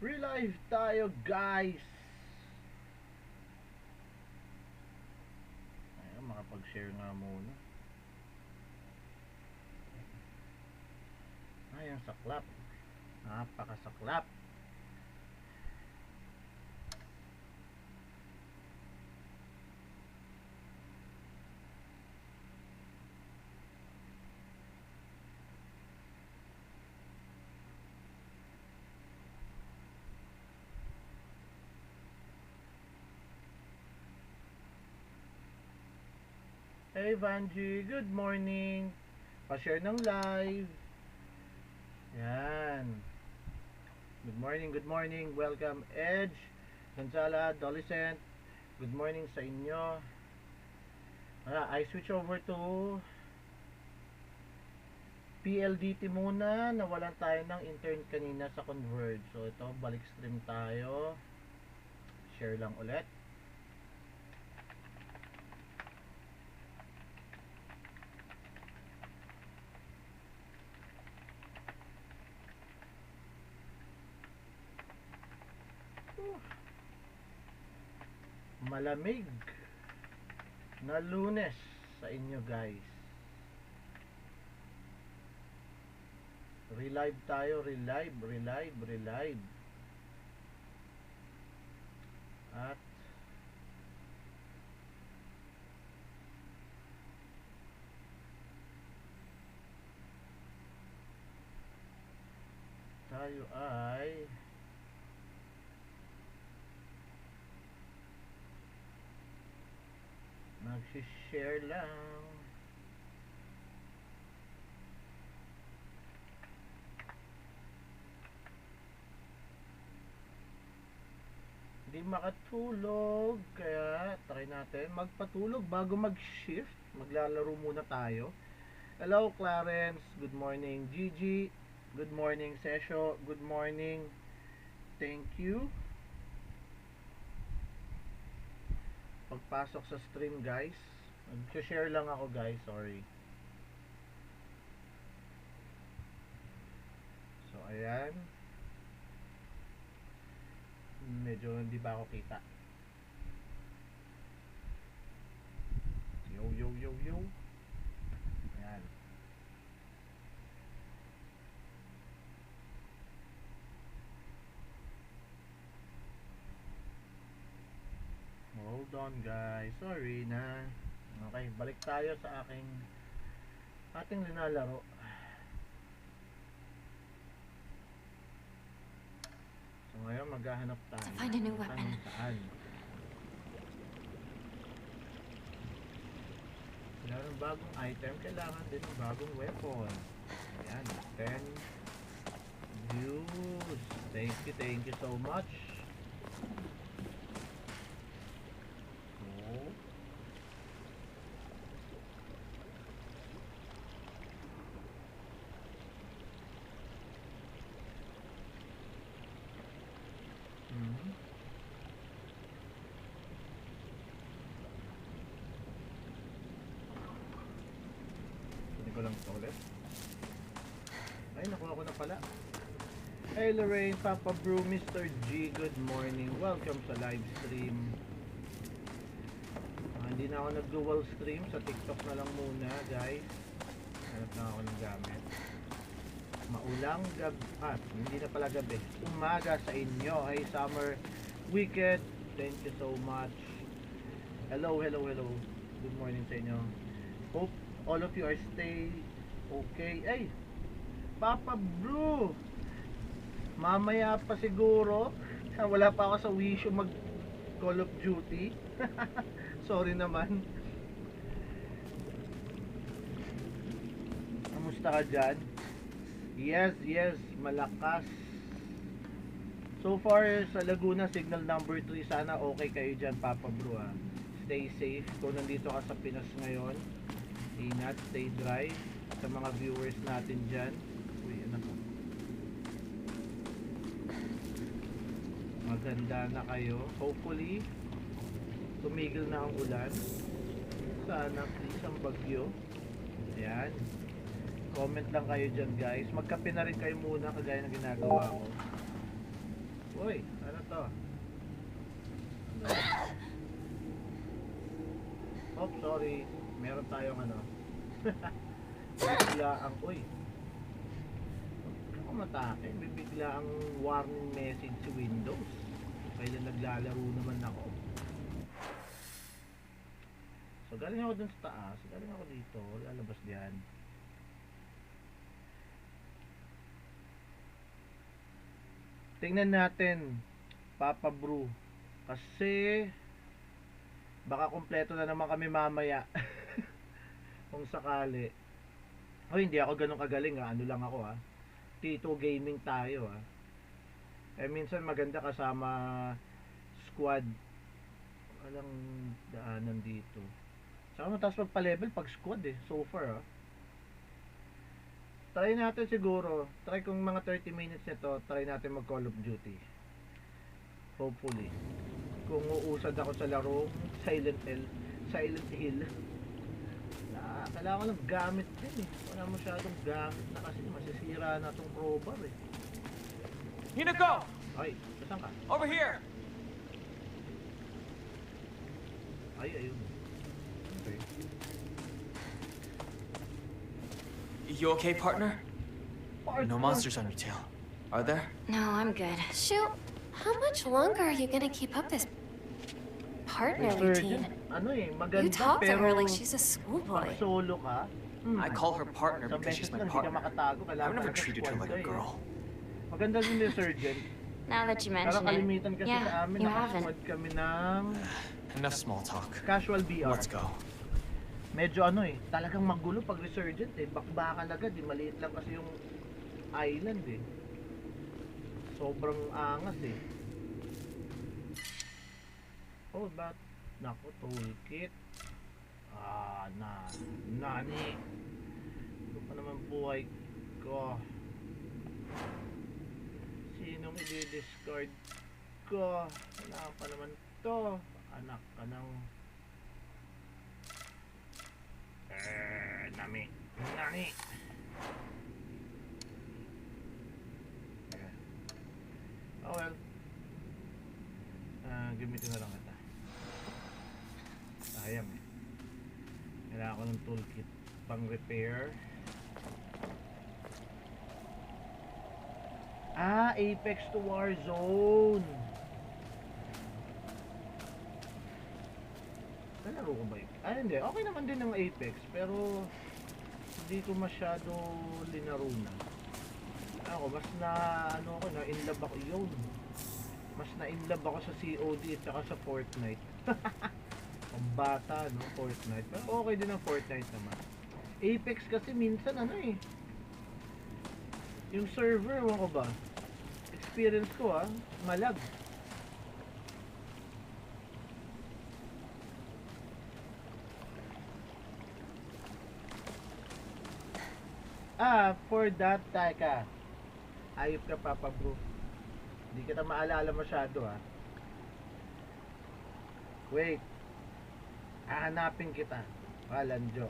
Relive tayo guys. Ayun, makapag-share nga muna. Ayun, saklap. Napakasaklap. Hey Vanji, good morning. Pa-share ng live. Yan. Good morning. Welcome Edge, Gonzala, Dolicent. Good morning sa inyo. I switch over to PLDT muna. Nawalan tayo ng internet kanina sa Converge. So ito, balik stream tayo. Share lang ulit. Malamig na Lunes sa inyo guys. Relive tayo, relive. At tayo ay mag-share lang. Hindi makatulog, kaya try natin magpatulog bago mag-shift. Maglalaro muna tayo. Hello Clarence, good morning. Gigi, good morning. Sesho, good morning. Thank you. Pagpasok sa stream guys, mag-share lang ako guys, sorry. So ayan, medyo hindi ba ako kita. Yo. Ayan. Hold on guys, sorry na. Okay, balik tayo sa ating linalaro. So ngayon maghahanap tayo To find a new weapon. saan. Kailangan ng bagong item, kailangan din ng bagong weapon. Ayan, 10 views. Thank you so much. Ko lang ito ulit. Ay, nakuha ko na pala. Hey Lorraine, Papa Brew, Mr. G, good morning. Welcome sa live stream. Hindi na ako nag-dual stream. Sa TikTok na lang muna, guys. Hanap na ako ng gamit. Maulang gabi. Hindi na pala gabi. Umaga sa inyo. Hey Summer Wicked, thank you so much. Hello. Good morning sa inyo. Hope all of you are stay okay. Ay, Papa Brew, mamaya pa siguro. Wala pa ako sa wisyo mag Call of Duty. Sorry naman. Kamusta ka dyan? Yes, malakas. So far sa Laguna, signal number 3. Sana okay kayo dyan, Papa Brew. Stay safe. Kung nandito ka sa Pinas ngayon, ingat, stay dry. Sa mga viewers natin dyan, uy, ano po, maganda na kayo. Hopefully tumigil na ang ulan. Sana please ang bagyo. Ayan, comment lang kayo dyan guys. Magkape na rin kayo muna kagaya ng ginagawa ko. Uy, ano to? Oh, sorry. Meron tayong ano. Bigla ang, uy. Huwag matake. Bibigla ang warning message sa Windows. Kailan naglalaro naman ako. So, galing ako dun sa taas. Galing ako dito. Lalabas diyan. Tingnan natin. Papa Brew. Kasi baka kompleto na naman kami mamaya. Kung sakali. Oh, hindi ako ganun kagaling ha. Ano lang ako ha. T2 gaming tayo ha. Eh minsan maganda kasama squad. Walang daanan dito. Saka mataas magpa-level pag squad eh. So far ha. Try natin siguro. Try kung mga 30 minutes nito. Try natin mag Call of Duty. Hopefully. Kung uusad ako sa larong Silent Hill. Kailangan ko ng gamit din eh. Wala masyadong gamit na kasi masisira na itong crowbar eh. Hinako! Ay, saan ka? Over here! Ay, ayun. Okay. You okay, partner? No Partner. monsters on your tail, are there? No, I'm good. Shoot, how much longer are you gonna keep up this partner routine? Ano eh, You maganda talk to pero her like she's a pag schoolboy. solo ka, I call her partner sa because she's beses my lang hindi ka partner. makatago. Kailangan I've never talaga treated her squad like ka a eh. girl. Maganda din yung Surgeon. Now that you Pero mention kalimitan it, kasi yeah, sa amin, you haven't. nakasquad kami ng Enough small talk. casual BR. Let's go. Medyo ano eh, talagang magulo pag Resurgent eh. Bakbakan agad eh, maliit lang kasi yung island eh. Sobrang angas eh. Oh, but nako, toolkit. Nani. Ano pa naman buhay ko? Sinong i-discard ko? Wala pa naman to. Anak ka ng Nani. Oh well. Gamitin na lang kita. Sayang eh. Kailangan ko ng toolkit pang repair. Apex to Warzone. Nalaro ko ba yun? Hindi. Okay naman din ng Apex. Pero hindi ko masyado linaro na. Ako, mas na ano ako, na inlove ako yun. Mas na inlove ako sa COD at saka sa Fortnite. Ang bata, no? Fortnite. Pero okay din ang Fortnite naman. Apex kasi minsan ano eh. Yung server, ewan ko ba? Experience ko malag. For that, Taika. Ayop ka, Papa Bro. Hindi kita maalala masyado Wait. Hahanapin kita. Walanjo.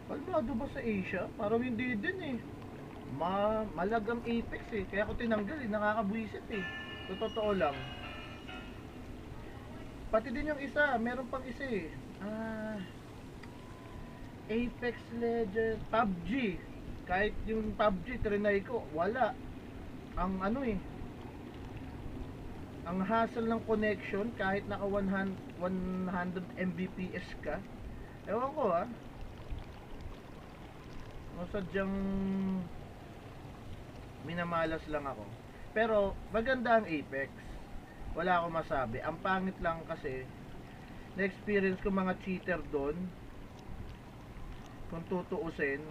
Palmado ba sa Asia? Parang hindi din eh. Malag ang Apex eh. Kaya ako tinanggal eh. Nakakabwisit eh. So, totoo lang. Pati din yung isa. Meron pang isa eh. Apex Legends. PUBG. Kahit yung PUBG, trinay ko. Wala. Ang ano eh. Ang hassle ng connection kahit naka 100 Mbps ka. Ewan ko sadyang minamalas lang ako. Pero maganda ang Apex. Wala akong masabi. Ang pangit lang kasi na-experience ko mga cheater doon. Kung tutuusin,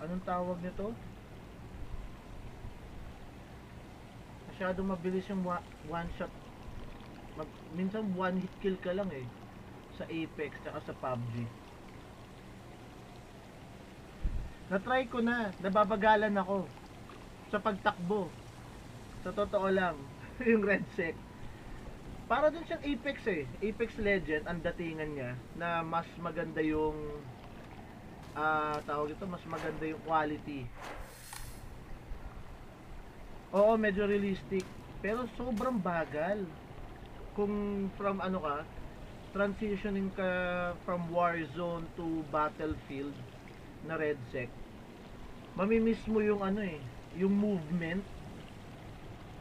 anong tawag nito? Masyadong mabilis yung one shot. Minsan one hit kill ka lang eh sa Apex tsaka sa PUBG. Na-try ko na, nababagalan ako sa pagtakbo. Sa totoo lang. yung Red Sec. Para dun siyang Apex eh. Apex Legend, ang datingan niya, na mas maganda yung, tawag ito, mas maganda yung quality. Oo, medyo realistic. Pero sobrang bagal. Kung from ano ka, transitioning ka from Warzone to Battlefield na Red Sec, mamimiss mo yung ano eh, yung movement,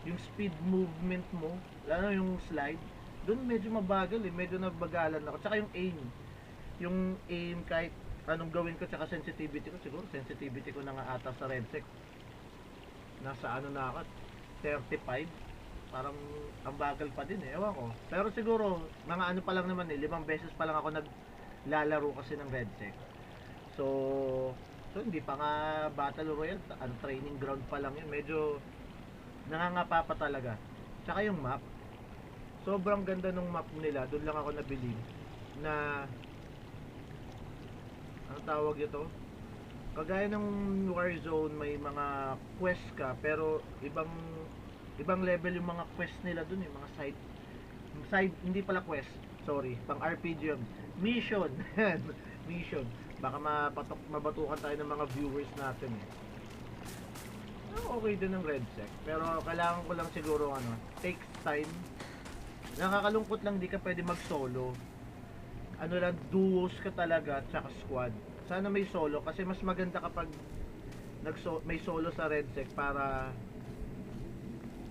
yung speed movement mo, lalo yung slide. Doon medyo mabagal eh, medyo nabagalan ako. Tsaka yung aim kahit anong gawin ko, tsaka sensitivity ko, siguro sensitivity ko na nga ata sa Red Sec. Nasa ano na ako, 35. Parang ang bagal pa din eh, ewan ko. Pero siguro, mga ano pa lang naman eh, 5 beses pa lang ako naglalaro kasi ng Red Sec. So hindi pa nga Battle Royale, ang training ground pa lang yun. Medyo nangangapa pa talaga. Tsaka yung map, sobrang ganda ng map nila. Doon lang ako nabilib na, ano tawag ito? Kagaya ng Warzone, may mga quest ka, pero ibang level yung mga quest nila dun, yung mga side, hindi pala quest, sorry, pang RPG yun, mission. Mission, baka mabatukan tayo ng mga viewers natin eh. Okay din ng Red Sec, pero kailangan ko lang siguro ano, takes time. Nakakalungkot lang, di ka pwede mag solo, ano lang, duos ka talaga tsaka squad. Sana may solo kasi mas maganda kapag may solo sa Red Sec, para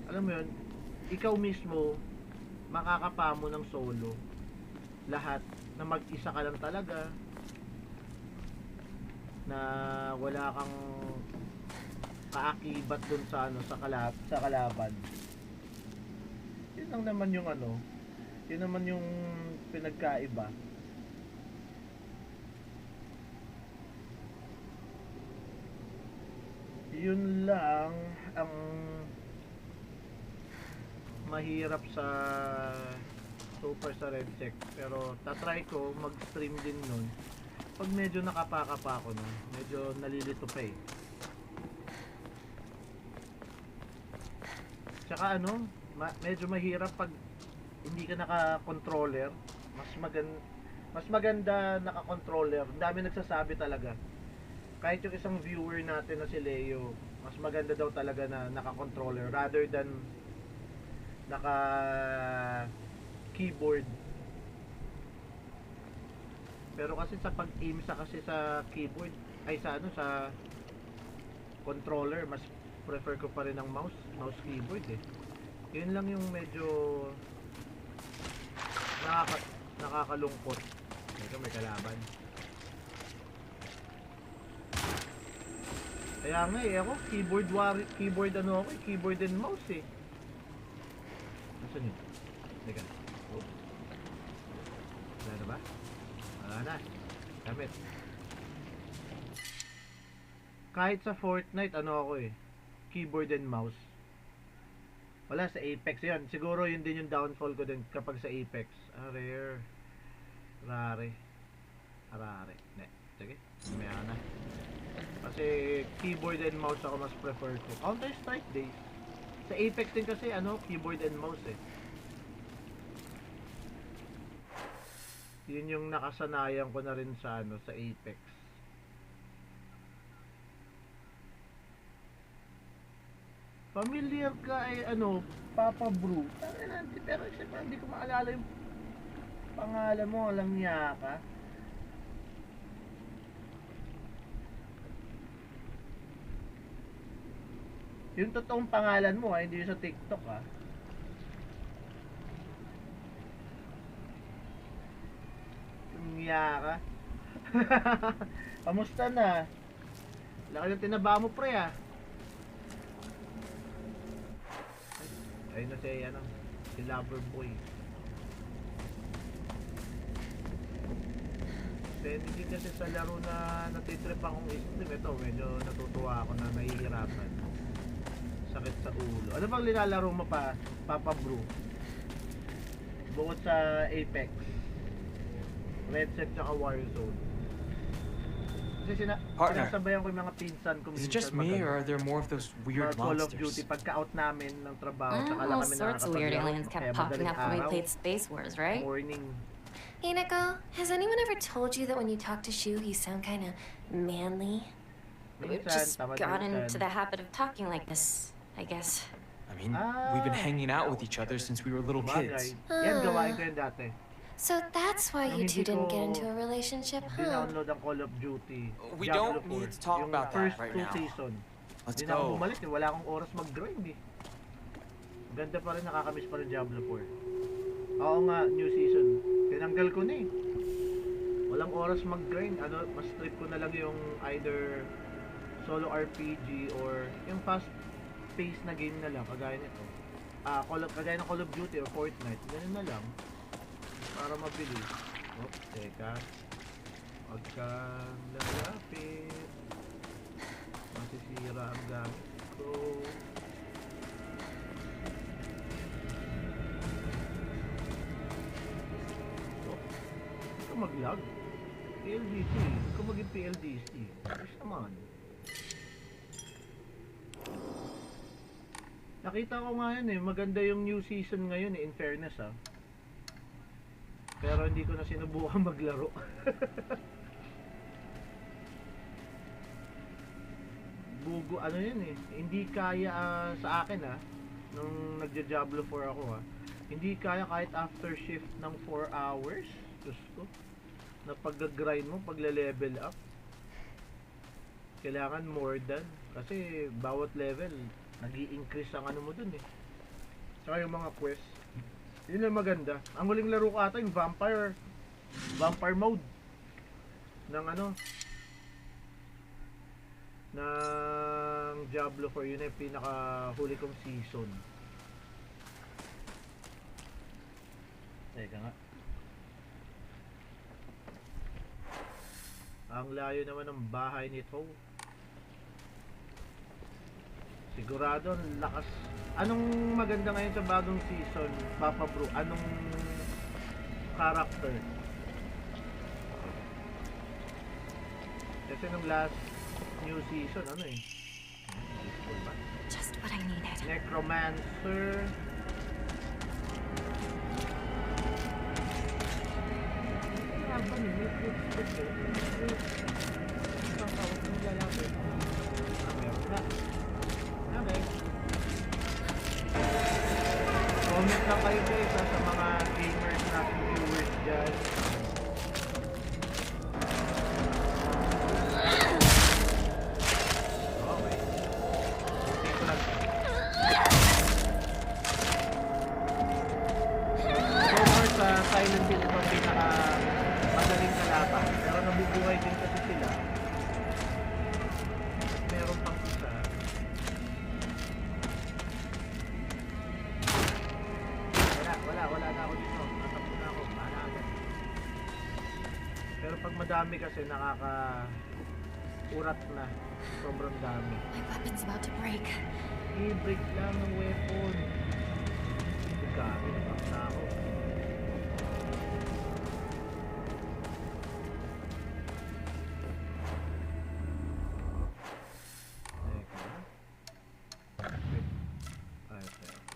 alam mo yun, ikaw mismo makakapa mo ng solo lahat, na mag-isa ka lang talaga, na wala kang kaakibat dun sa ano, sa kalaban. Yun lang naman yung ano, yun naman yung pinagkaiba. Yun lang ang mahirap sa super sa Red Sec, pero tatry ko mag-stream din nun pag medyo nakapaka ako na, medyo nalilito pa eh. Tsaka ano, medyo mahirap pag hindi ka naka-controller. Mas maganda naka-controller. Ang dami nagsasabi talaga, kahit yung isang viewer natin na si Leo, mas maganda daw talaga na naka-controller rather than naka keyboard. Pero kasi sa pag-aim kasi sa keyboard, ay sa ano, sa controller, mas prefer ko pa rin ang mouse keyboard eh. Yun lang yung medyo nakakalungkot. Ito may kalaban. Kaya nga eh, ako keyboard ano ako, keyboard and mouse eh. Nasaan yun? Teka. Oh. Wala na ba? Wala na. Gamit. Kahit sa Fortnite, ano ako eh, keyboard and mouse. Wala sa Apex yun. Siguro yun din yung downfall ko din kapag sa Apex. Rare. Arare. Ne. Sige. Maya na. Kasi keyboard and mouse ako mas prefer ko. Counter Strike days. Sa Apex din kasi ano, keyboard and mouse eh. Yun yung nakasanayan ko na rin sa ano, sa Apex. Familiar ka ay ano, Papa Bru. Pero siyempre hindi ko maalala yung pangalan mo, alam niya ka. Yung totoong pangalan mo ha, hindi yung sa TikTok ha. Yung niya ka. Kamusta na? Laki ng tinaba mo pre ha. Ayun na si Loverboy. Depende din kasi sa laro na natitrip akong stream. Ito, medyo natutuwa ako na nahihirapan. Sakit sa ulo. Ano bang nilalaro mo pa, Papa Bru? Bukod sa Apex, Red Set tsaka Warzone. Kasi Partner. sinasabayan ko yung mga pinsan ko. Is it just me, or are there more of those weird Call of Duty, monsters? pagka-out namin ng trabaho, saka lang All kami sorts of weird nakakapaglaro. aliens Kaya kept popping madaling up when we araw, played Space Wars, right? morning. Hey, Nico, has anyone ever told you that when you talk to Shu, you sound kind of manly? We've Minsan, just tamad got minsan. into the habit of talking like this, I guess. I mean, we've been hanging out with each other since we were little kids. Bagay. Yan, gawain ko yan dati. So that's why you two didn't get into a relationship, huh? Dinownload ang Call of Duty. We Diablo don't need 4, to talk yung about that first right 2 now. season. Let's Hindi na ako go. bumalik eh. Wala akong oras mag-grind eh. Ganda pa rin, nakakamiss pa rin Diablo 4. Oo nga, new season. Tinanggal ko na eh. Walang oras mag-grind. Ano, mas trip ko na lang yung either solo RPG or yung fast paced na game na lang, kagaya nito. Kagaya ng Call of Duty or Fortnite. Ganun na lang. Para mabilis. Oh, teka. Huwag kang lalapit. Masisira ang gamit ko. Oh, huwag ka mag-lag. PLDT. Huwag ka maging PLDT. Ayos naman. Nakita ko nga yan eh. Maganda yung new season ngayon eh. In fairness ah. Pero hindi ko na sinubukan maglaro. Bugo ano yun eh. Hindi kaya sa akin nung nagja-Diablo 4 ako hindi kaya kahit after shift ng 4 hours. Diyos ko. Na pag-grind mo, pagle-level up. Kailangan more than. Kasi bawat level, nag-i-increase ang ano mo dun eh. Saka yung mga quest. Yun ang maganda. Ang huling laro ko ata yung vampire mode ng ano ng Diablo 4. Yun yung pinaka huli kong season. Teka nga, ang layo naman ng bahay nito. Sigurado ang lakas. Anong maganda ngayon sa bagong season, Papa Bro? Anong character? Kasi nung last new season, ano eh? Just what I needed. Necromancer. Ano ba ni footstep eh? Isang tawag ng lalapit. Meron na. Okay. Comment lang kayo guys sa mga gamers natin viewers dyan. Okay. Okay ko lang. So far sa Silent Hill, ito ang pinaka madaling kalaban. Pero nabubuhay din kasi sila. Meron pang isa. Wala na ako dito. Natakbo na ako. Bahala agad. Pero pag madami kasi urat na. Sobrang dami. My weapon's about to break. I-break lang ng weapon. Gamit na ako.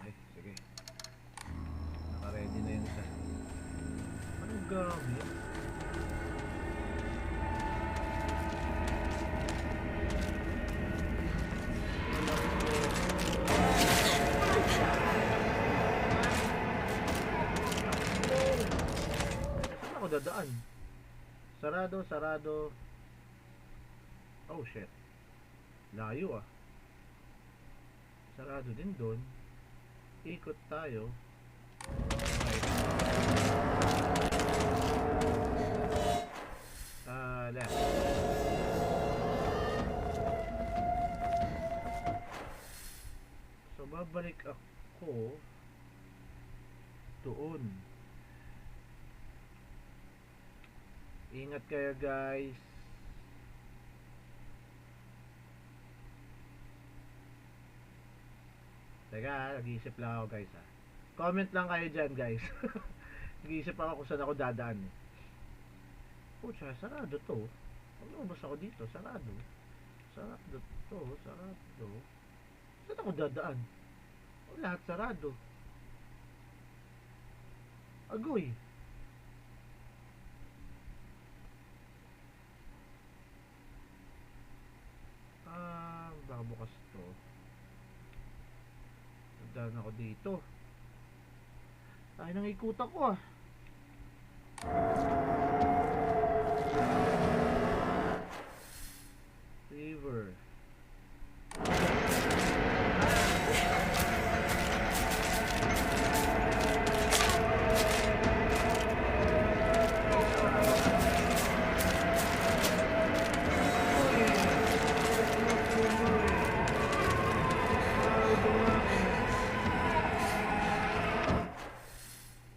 Ay, sige. Naka-ready na yun isa. Anong gamit? Saan ako dadaan? Sarado. Oh shit. Layo ah. Sarado din doon. Ikot tayo. Left. So babalik ako doon. Ingat kayo guys. Teka, nag-iisip lang ako guys ha. Comment lang kayo dyan guys. Nag-iisip ako kung saan ako dadaan. Pucha, sarado to. Lumabas ako dito, sarado. Sarado to, sarado. Saan ako dadaan? O, lahat sarado. Agoy. Baka bukas to. Dadaan ako dito. Tayo nang ikutan ko ah. River.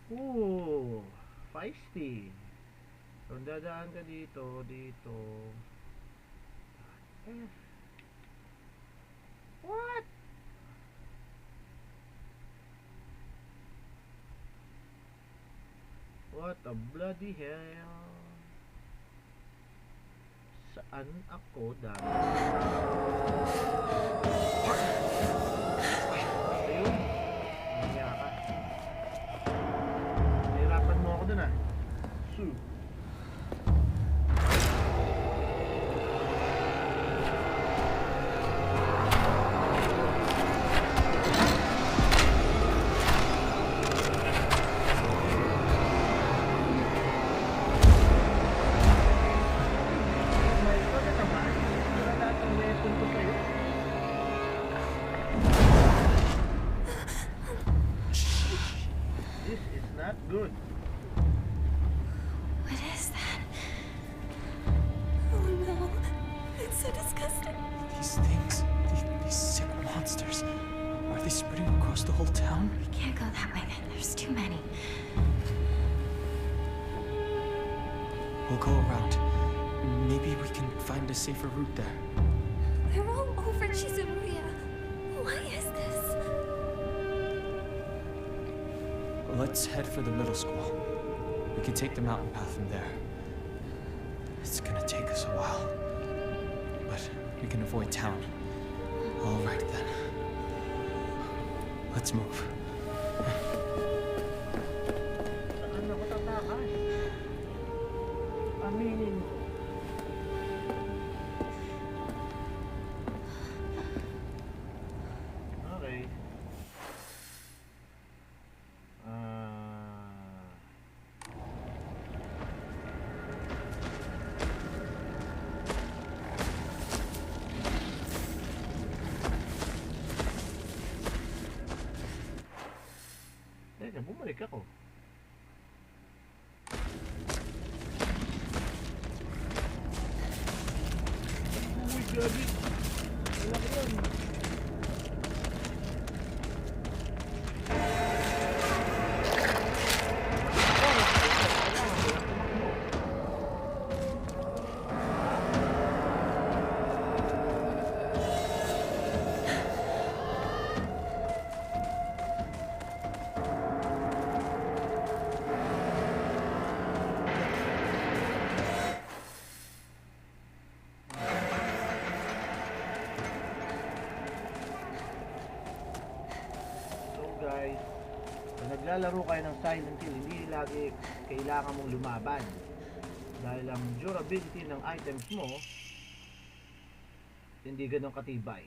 Ooh, feisty. Kung dadaan ka dito, dito. Eh. What? What a bloody hell. Saan ako dadaan? Ayun. Nangyaya ka. Nahirapan mo ako dun ah. Su. This is not good. What is that? Oh no. It's so disgusting. These things, these sick monsters, are they spreading across the whole town? We can't go that way. There's too many. We'll go around. Maybe we can find a safer route there. They're all over Chizuruya. Why is this? Let's head for the middle school. We can take the mountain path from there. It's gonna take us a while, but we can avoid town. All right then. Let's move. Saan ako tatakas? Aminin mo. Okay. Teka, bumalik ako. Uy, gabi. Wala ko yun. Guys, kung naglalaro kayo ng Silent Hill, hindi lagi kailangan mong lumaban dahil ang durability ng items mo hindi ganun katibay.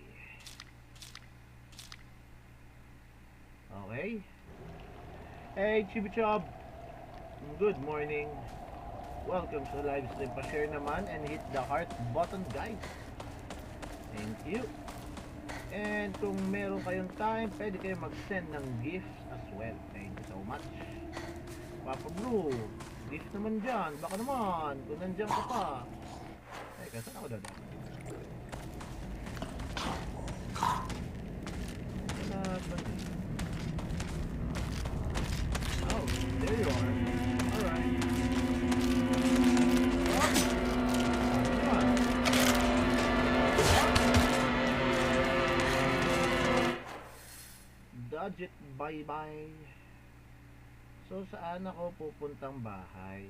Okay? Hey Chibichob, good morning, welcome to the live stream. Pa-share naman and hit the heart button guys, thank you. And kung meron kayong time, pwede kayo mag-send ng gifts as well. Thank you so much. Papa Blue, gift naman dyan. Baka naman, kung nandiyan ka pa. Teka, saan ako dadaan? Oh, there you are. Alright. Dodge it, bye-bye. So, saan ako pupuntang bahay?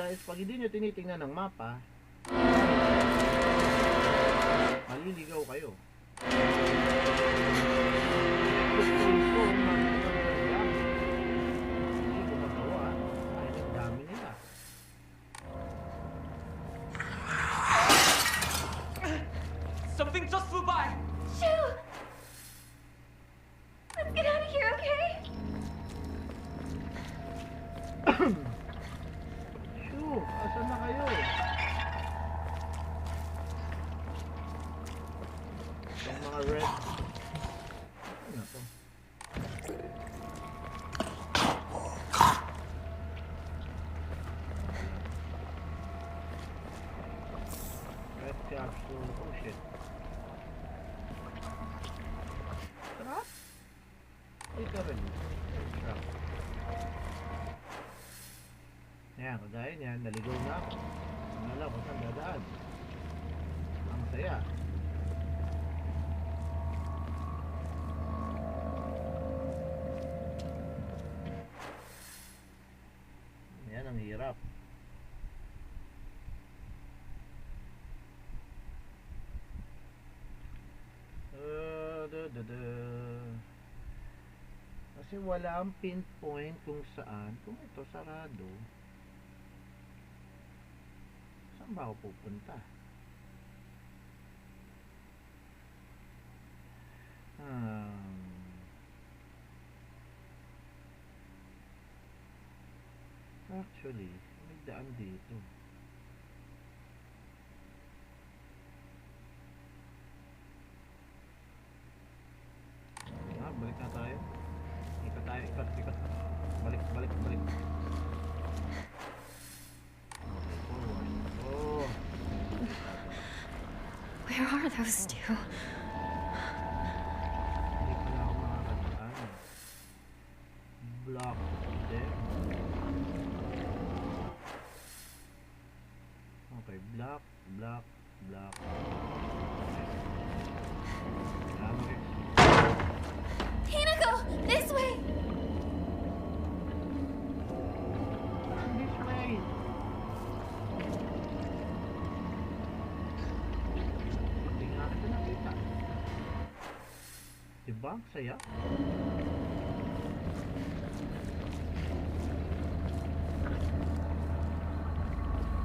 guys, pag hindi nyo tinitingnan ng mapa, maliligaw kayo. Hindi ko magawa dahil ang dami nila. Something just flew by! Shoot! Let's get out of here, okay? Shoo! Asan na kayo? Yung mga red. Ano na to? Red capsule. Oh shit. Trap? Ay, ka rin. Trap. Yan, kagaya niyan, naligaw na ako. Ang alam kung saan dadaan. Ang saya. Yan ang hirap. Kasi wala ang pinpoint kung saan. Kung ito sarado, saan ba ako pupunta? Actually, may daan dito. Balik na tayo. Ikat tayo, ikat. Balik. Oh. Where are those two? Hindi pala ako makakadaan. Block there. Okay, block. Okay. Hinako! This way! This way. Hindi nga ito nakita. Diba? Ang saya.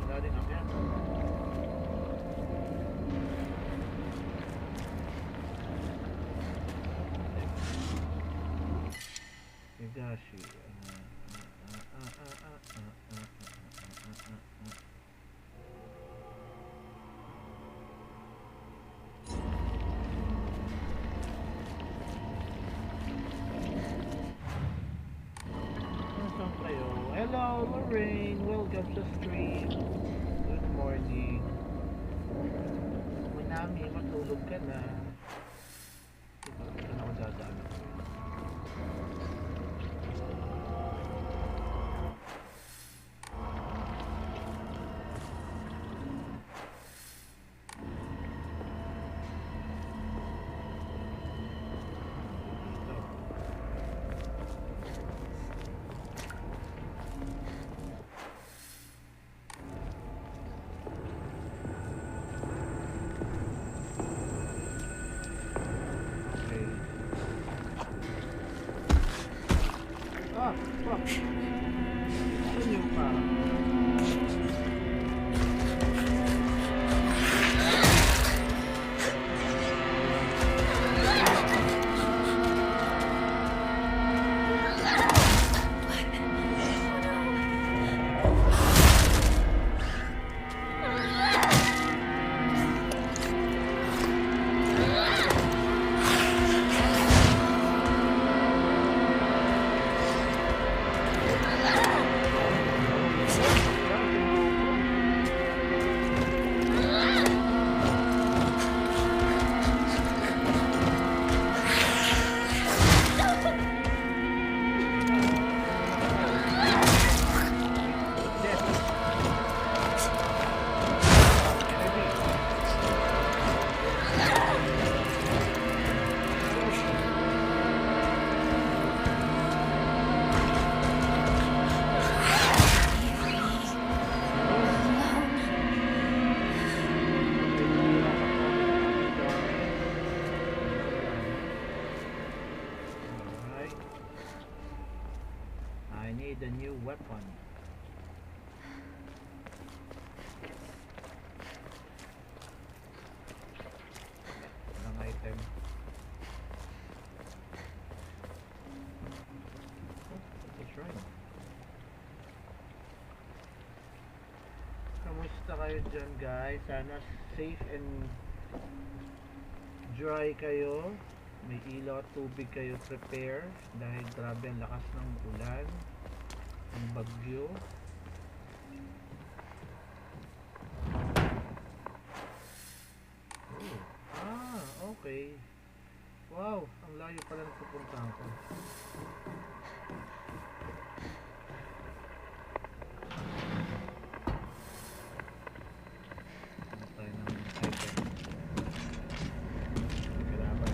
Wala din ako yan. Higashi. Nasaan kayo? Hello, Lorraine. Welcome sa stream. Good morning. Manami, matulog ka na. Ito na ako dadaan. need a new weapon. Ang item. Oh, that's right. Kamusta kayo dyan, guys? Sana safe and dry kayo. May ilaw at tubig kayo prepare dahil grabe ang lakas ng ulan, ang bagyo. Okay. Wow, ang layo pala ng pupuntahan ko. Ano tayo ng item? Kailangan.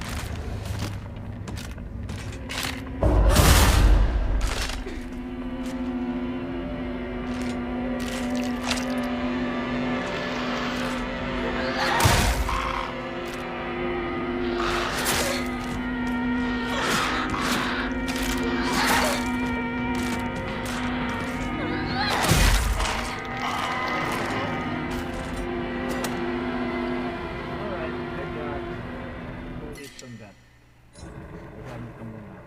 Alright, I got 2 hits on that. Gamit ko muna.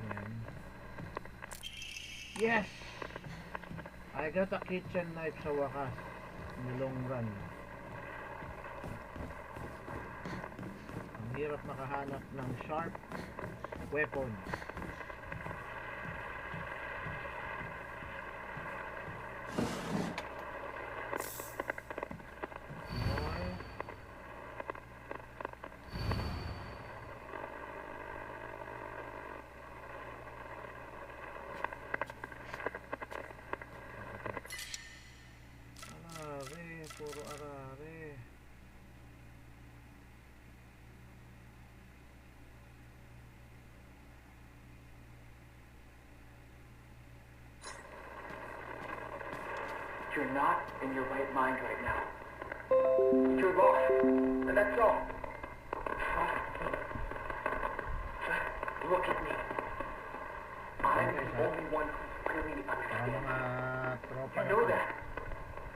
Ayan. Yes! I got a kitchen knife sa wakas. In the long run. Ang hirap makahanap ng sharp weapon. More. Arare, puro arare. You're not in your right mind right now. You're lost, and that's all. Trust me. Just look at me. I'm the only one who really Para understands. mga tropa You na know to. that,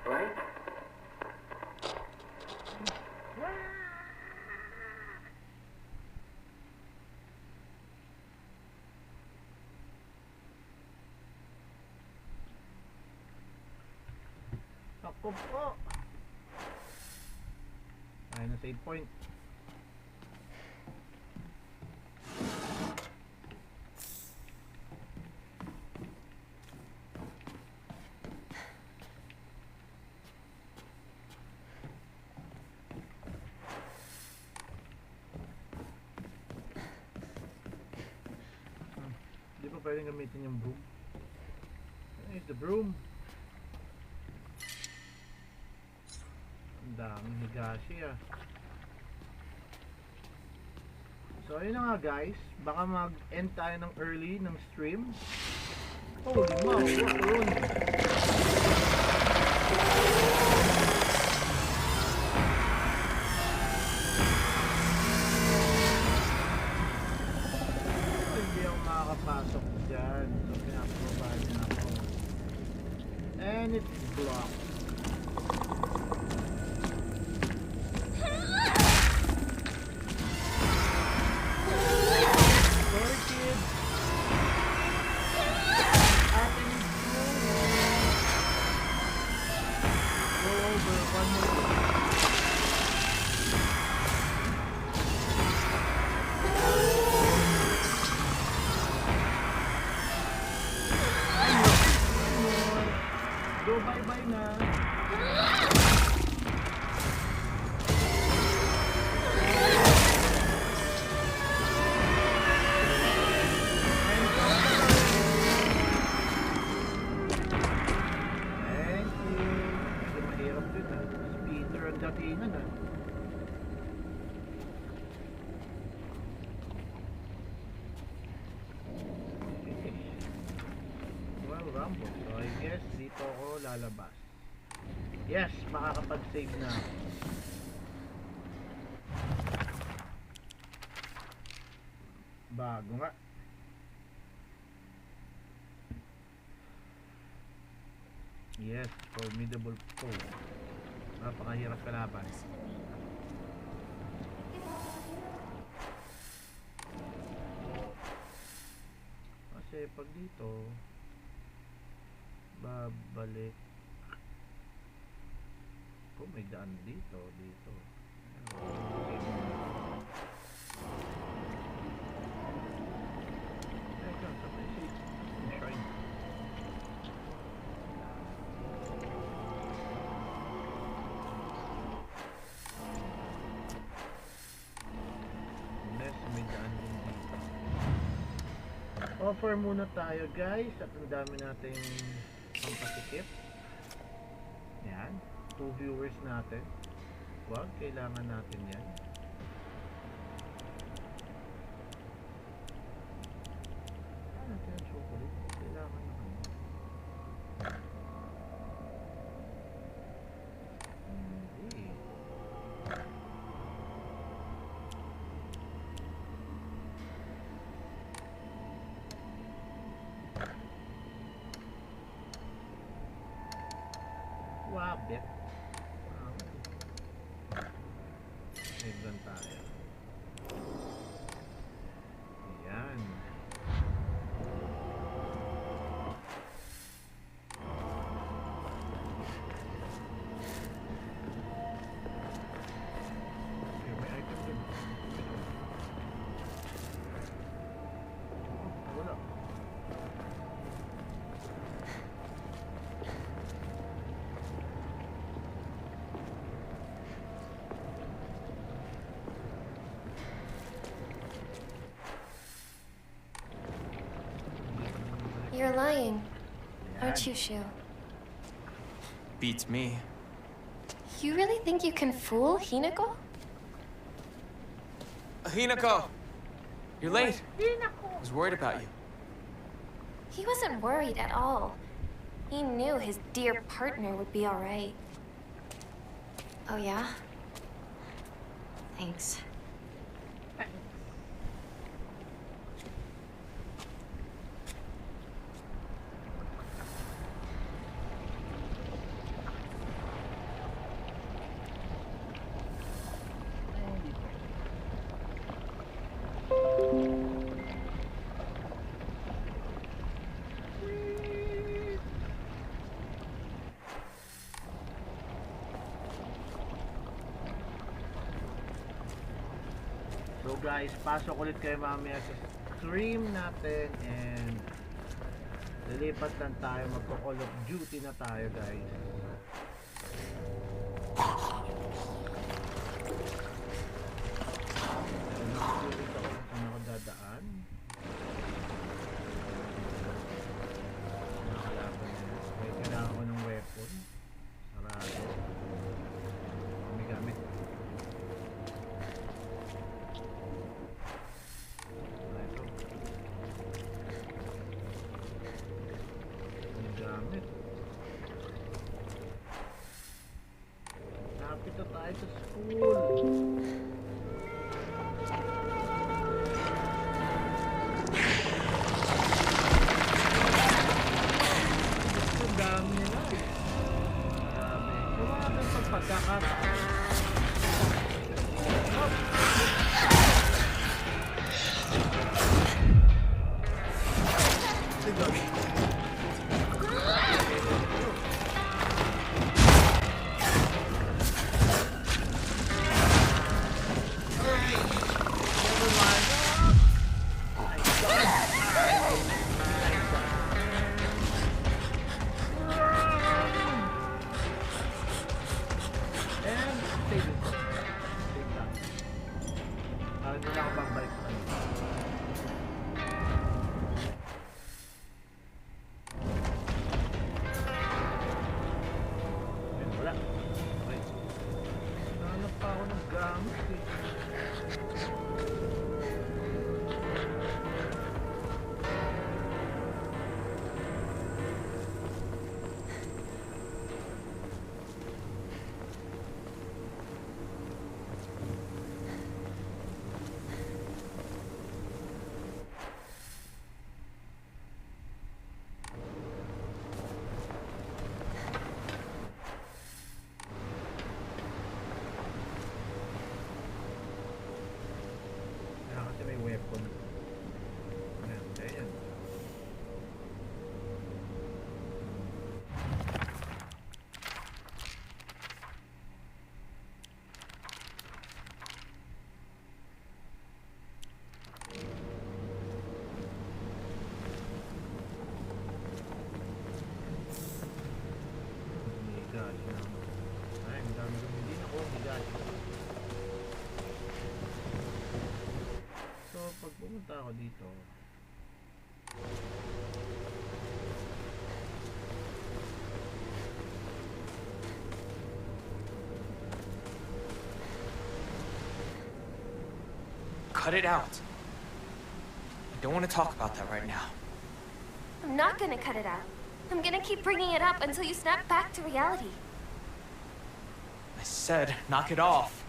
right? Ako po. Ay, na save point. Di ba pwedeng gamitin yung broom? Here's the broom. Ang daming higashi ah. So ayun na nga guys, baka mag-end tayo ng early ng stream. Holy wow, what yun? Hindi ako makakapasok dyan. So pinaprovide na ako. And it's blocked. Sorry kids. Ate needs to go over one more time. Go bye-bye na. Thank you. Kasi mahirap din ah. Speeder ang datingan ah. Well, Rumble. So I guess dito ako lalabas. Yes, makakapag-save na ako. Bago nga. Yes, formidable foe. Napakahirap kalaban. Kasi pag dito babalik kung may daan dito. Teka, sabay si shrine. Unless may daan din dito. Offer muna tayo guys at ang dami nating pampasikip. Yan, 2 viewers natin. Wag, kailangan natin yan. Ano natin ang chocolate? Kailangan na ano. Hindi. Wabit. Save tayo. Ayan. Okay, may item dun. Oh, wala. You're lying, aren't Ayan. you, Shu? Beats me. You really think you can fool Hinako? Hinako! You're late. I was worried about you. He wasn't worried at all. He knew his dear partner would be all right. Oh, yeah? Thanks. So guys, pasok ulit kayo mamaya sa stream natin and lilipat lang tayo, magko-Call of Duty na tayo guys. Nag-curious ako kung saan ako dadaan. Nakalaban na. Okay, kailangan ko ng weapon. Sarado. May gamit. Gamit. Lapit na tayo sa school. Ang dami nila eh. Grabe. Kung mga pagpagkakataon. Sige. tayo. So, pag pumunta ako dito, Cut it out. I don't want to talk about that right now. I'm not gonna cut it out. I'm gonna keep bringing it up until you snap back to reality. I said, knock it off.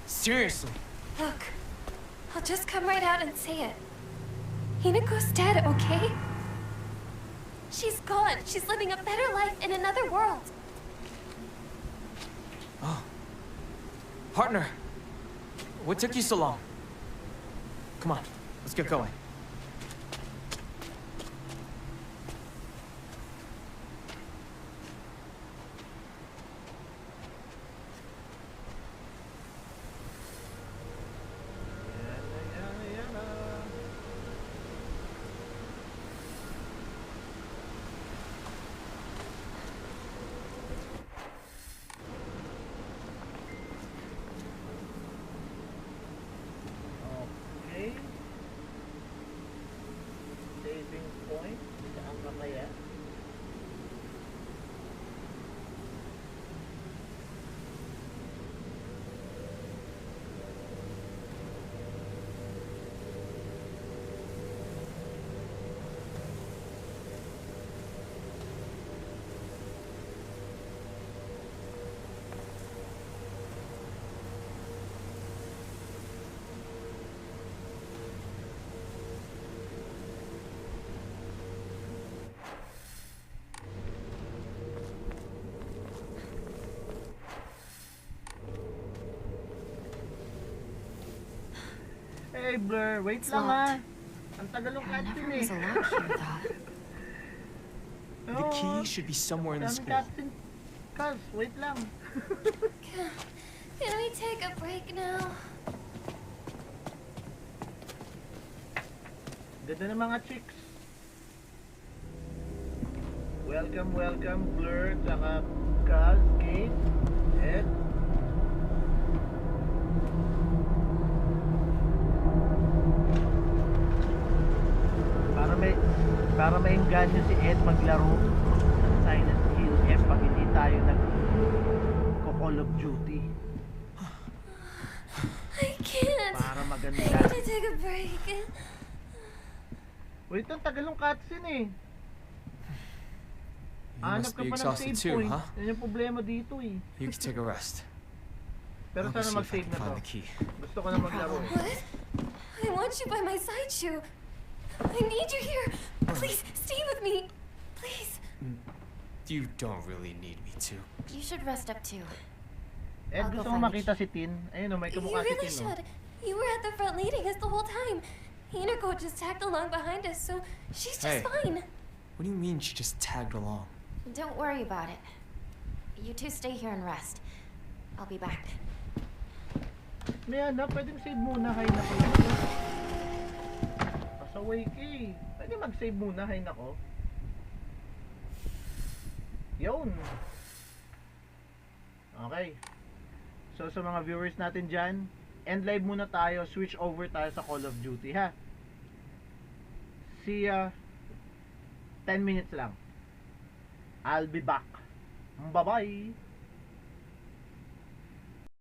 Seriously. Look, I'll just come right out and say it. Hinako's dead, okay? She's gone. She's living a better life in another world. Oh. Partner, what took you so long? Come on, let's get going. yan na. Okay. Saving point. Saan mamaya? Hey Blur, wait It's lang locked. Ang tagal ng There cutscene never was a eh. lock here, though. The key should be somewhere in the Daming school. cutscene. Kaz, wait lang. Can we take a break now? Ganda ng mga chicks. Welcome, welcome, Blur, tsaka Kaz, Kate, Ed. Para maengganyo si Ed maglaro ng Silent Hill pag hindi tayo nag-Call of Duty. I can't. Para I maganda. need to take a break. Wait, ang tagal ng cutscene eh. You Hanap must ka be pa ng exhausted save too, point. huh? Yan yung problema dito eh. You can take a rest. Pero I'll go sana see if mag-save I can na to. find the key. Gusto ko na maglaro. What? I want you by my side, Shu. I need you here. Please, stay with me. Please. You don't really need me to. You should rest up too. Ed, I'll go gusto mo find makita si Tin? Ayun o, may You kamukha si really Tin o. should. You were at the front leading us the whole time. Hinako just tagged along behind us, so she's just Hey. fine. What do you mean she just tagged along? Don't worry about it. You two stay here and rest. I'll be back. May pwedeng save muna, hay na pala. Pasaway ka eh. Pwede mag-save muna, hay nako. Yun. Okay. So sa mga viewers natin dyan, end live muna tayo, switch over tayo sa Call of Duty ha. See ya. 10 minutes lang. I'll be back. Bye-bye.